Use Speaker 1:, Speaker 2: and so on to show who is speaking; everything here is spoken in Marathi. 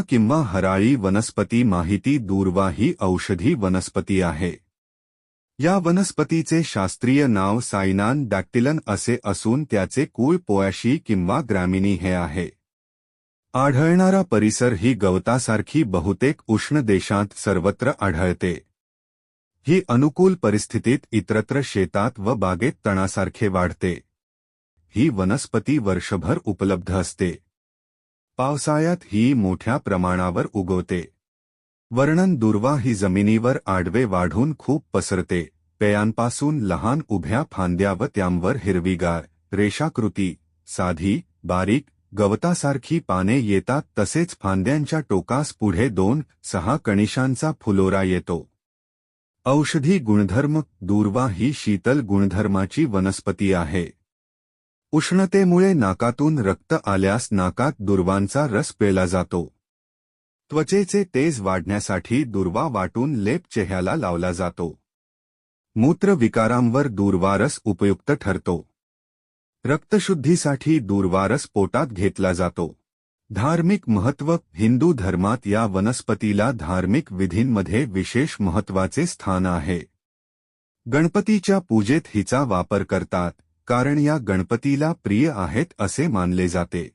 Speaker 1: किंवा हराळी वनस्पती माहिती दूर्वा ही औषधी वनस्पती आहे. या वनस्पतीचे शास्त्रीय नाव सायनान डॅक्टिलन असे असून त्याचे कुळ पोयाशी किंवा ग्रामिनी हे आहे. आढळणारा परिसर ही गवतासारखी बहुतेक उष्ण देशांत सर्वत्र आढळते. ही अनुकूल परिस्थितीत इतरत्र शेतात व बागेत तणासारखे वाढते. ही वनस्पती वर्षभर उपलब्ध असते. पावसाळ्यात ही मोठ्या प्रमाणावर उगवते. वर्णन दूर्वा ही जमिनीवर आडवे वाढून खूप पसरते. पेयांपासून लहान उभ्या फांद्या व त्यांवर हिरवीगार, रेषाकृती, साधी, बारीक, गवतासारखी पाने येतात तसेच फांद्यांच्या टोकास पुढे 2-6 कणिशांचा फुलोरा येतो. औषधी गुणधर्म दूर्वा ही शीतल गुणधर्माची वनस्पती आहे. उष्णतेमुळे नाकातून रक्त आल्यास नाकात दूर्वांचा रस पिला जातो. त्वचेचे तेज वाढण्यासाठी दूर्वा वाटून लेप चेहऱ्याला लावला जातो. मूत्रविकारांवर दूर्वारस उपयुक्त ठरतो. रक्तशुद्धीसाठी दूर्वारस पोटात घेतला जातो. धार्मिक महत्त्व हिंदू धर्मात या वनस्पतीला धार्मिक विधींमध्ये विशेष महत्त्वाचे स्थान आहे. गणपतीच्या पूजेत हिचा वापर करतात कारण या गणपतीला प्रिय आहेत असे मानले जाते.